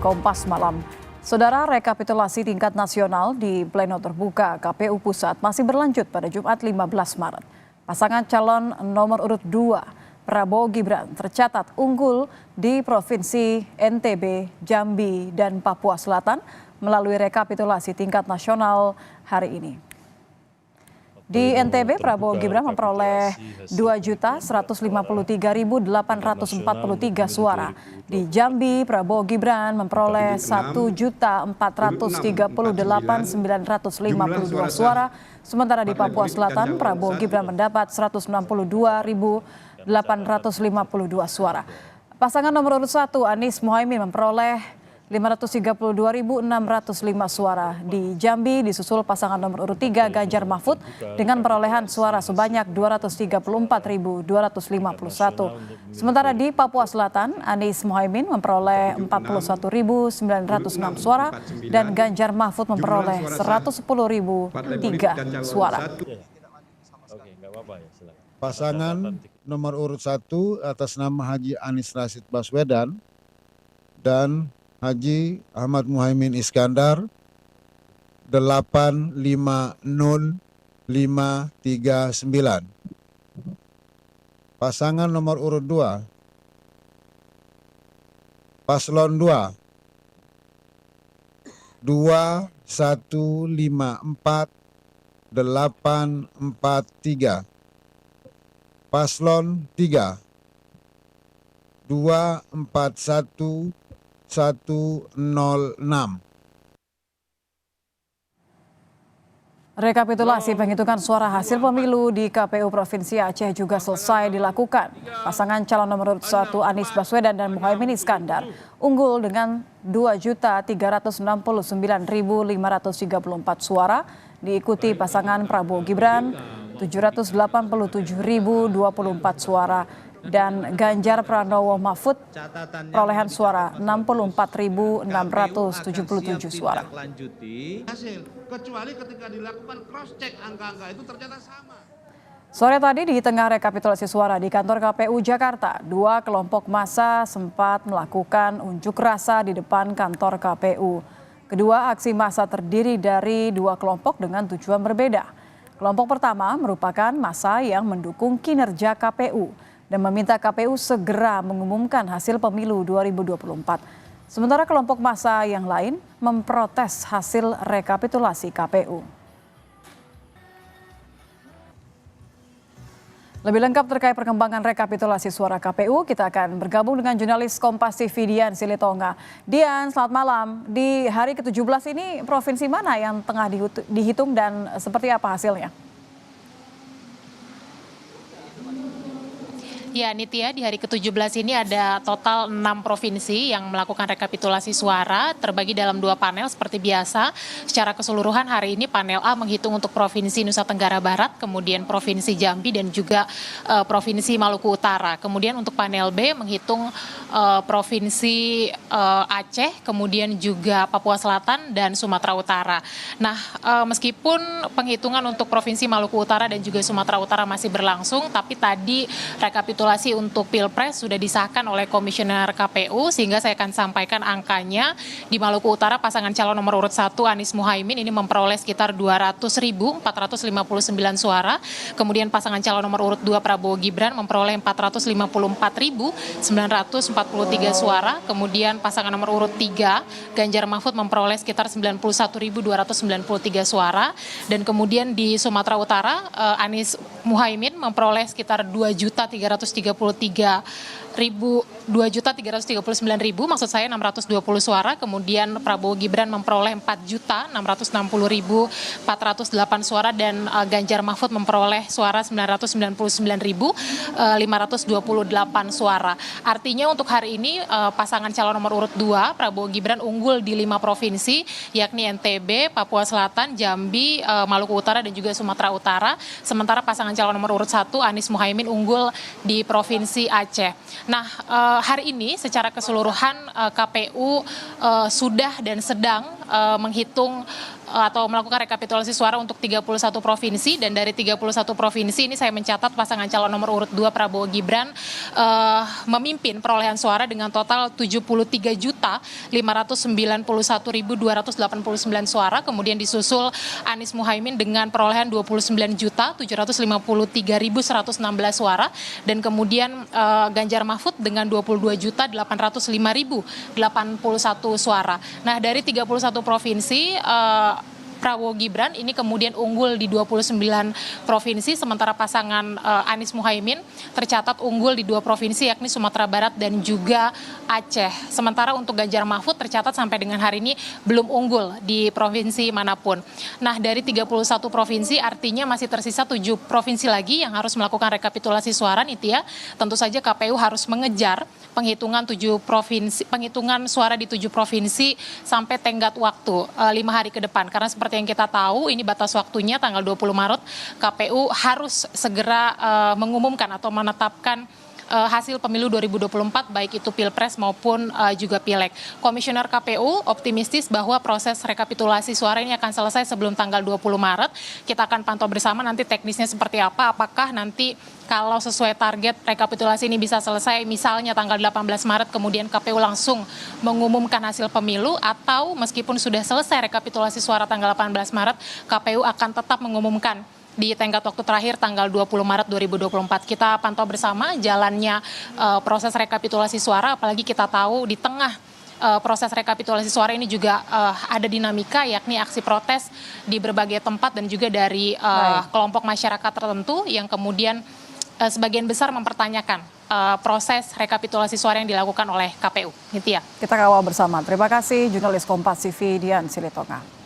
Kompas Malam. Saudara, rekapitulasi tingkat nasional di pleno terbuka KPU Pusat masih berlanjut pada Jumat 15 Maret. Pasangan calon nomor urut 2, Prabowo Gibran, tercatat unggul di Provinsi NTB, Jambi, dan Papua Selatan melalui rekapitulasi tingkat nasional hari ini. Di NTB, Prabowo Gibran memperoleh 2.153.843 suara. Di Jambi, Prabowo Gibran memperoleh 1.438.952 suara. Sementara di Papua Selatan, Prabowo Gibran mendapat 162.852 suara. Pasangan nomor urut 1, Anies Muhaimin, memperoleh 532.605 suara. Di Jambi disusul pasangan nomor urut 3, Ganjar Mahfud, dengan perolehan suara sebanyak 234.251. Sementara di Papua Selatan, Anies Muhaimin memperoleh 41.906 suara dan Ganjar Mahfud memperoleh 110.003 suara. Pasangan nomor urut 1 atas nama Haji Anies Rashid Baswedan dan Haji Ahmad Muhaimin Iskandar 850539. Pasangan nomor urut 2, Paslon 2 2154843. Paslon 3 241 106. Rekapitulasi penghitungan suara hasil pemilu di KPU Provinsi Aceh juga selesai dilakukan. Pasangan calon nomor urut 1, Anies Baswedan dan Muhaimin Iskandar, unggul dengan 2.369.534 suara, diikuti pasangan Prabowo Gibran 787.024 suara, dan Ganjar Pranowo Mahfud perolehan suara 64.677 suara. Sore tadi di tengah rekapitulasi suara di kantor KPU Jakarta, 2 kelompok massa sempat melakukan unjuk rasa di depan kantor KPU. Kedua aksi massa terdiri dari 2 kelompok dengan tujuan berbeda. Kelompok pertama merupakan massa yang mendukung kinerja KPU dan meminta KPU segera mengumumkan hasil pemilu 2024. Sementara kelompok massa yang lain memprotes hasil rekapitulasi KPU. Lebih lengkap terkait perkembangan rekapitulasi suara KPU, kita akan bergabung dengan jurnalis Kompas TV Dian Silitonga. Dian, selamat malam. Di hari ke-17 ini provinsi mana yang tengah dihitung dan seperti apa hasilnya? Ya, Nitya, di hari ke-17 ini ada total 6 provinsi yang melakukan rekapitulasi suara, terbagi dalam 2 panel seperti biasa. Secara keseluruhan hari ini panel A menghitung untuk Provinsi Nusa Tenggara Barat, kemudian Provinsi Jambi dan juga Provinsi Maluku Utara. Kemudian untuk panel B menghitung Provinsi Aceh, kemudian juga Papua Selatan dan Sumatera Utara. Nah, meskipun penghitungan untuk Provinsi Maluku Utara dan juga Sumatera Utara masih berlangsung, tapi tadi rekapitulasi untuk Pilpres sudah disahkan oleh Komisioner KPU, sehingga saya akan sampaikan angkanya. Di Maluku Utara, pasangan calon nomor urut 1 Anies Muhaimin ini memperoleh sekitar 200.459 suara. Kemudian pasangan calon nomor urut 2 Prabowo Gibran memperoleh 454.943 suara. Kemudian pasangan nomor urut 3 Ganjar Mahfud memperoleh sekitar 91.293 suara. Dan kemudian di Sumatera Utara, Anies Muhaimin memperoleh sekitar 2.339.000 suara. Kemudian Prabowo Gibran memperoleh 4.660.408 suara dan Ganjar Mahfud memperoleh suara 999.528 suara. Artinya untuk hari ini pasangan calon nomor urut 2 Prabowo Gibran unggul di 5 provinsi, yakni NTB, Papua Selatan, Jambi, Maluku Utara dan juga Sumatera Utara. Sementara pasangan calon nomor urut 1 Anies Muhaimin unggul di Provinsi Aceh. Nah, hari ini secara keseluruhan KPU sudah dan sedang menghitung atau melakukan rekapitulasi suara untuk 31 provinsi, dan dari 31 provinsi ini saya mencatat pasangan calon nomor urut 2 Prabowo Gibran memimpin perolehan suara dengan total 73.591.289 suara, kemudian disusul Anies Muhaimin dengan perolehan 29.753.116 suara, dan kemudian Ganjar Mahfud dengan 22.805.081 suara. Nah, dari 31 provinsi, Prabowo Gibran ini kemudian unggul di 29 provinsi, sementara pasangan Anies Muhaimin tercatat unggul di 2 provinsi, yakni Sumatera Barat dan juga Aceh. Sementara untuk Ganjar Mahfud tercatat sampai dengan hari ini belum unggul di provinsi manapun. Nah, dari 31 provinsi artinya masih tersisa 7 provinsi lagi yang harus melakukan rekapitulasi suara, Nitya. Tentu saja KPU harus mengejar penghitungan suara di 7 provinsi sampai tenggat waktu 5 hari ke depan, karena seperti yang kita tahu ini batas waktunya tanggal 20 Maret KPU harus segera mengumumkan atau menetapkan hasil pemilu 2024 baik itu Pilpres maupun juga Pileg. Komisioner KPU optimistis bahwa proses rekapitulasi suara ini akan selesai sebelum tanggal 20 Maret. Kita akan pantau bersama nanti teknisnya seperti apa, apakah nanti kalau sesuai target rekapitulasi ini bisa selesai misalnya tanggal 18 Maret kemudian KPU langsung mengumumkan hasil pemilu, atau meskipun sudah selesai rekapitulasi suara tanggal 18 Maret KPU akan tetap mengumumkan di tenggat waktu terakhir tanggal 20 Maret 2024. Kita pantau bersama jalannya proses rekapitulasi suara, apalagi kita tahu di tengah proses rekapitulasi suara ini juga ada dinamika, yakni aksi protes di berbagai tempat dan juga dari kelompok masyarakat tertentu yang kemudian sebagian besar mempertanyakan proses rekapitulasi suara yang dilakukan oleh KPU. Nitya. Kita kawal bersama. Terima kasih jurnalis Kompas TV Dian Silitonga.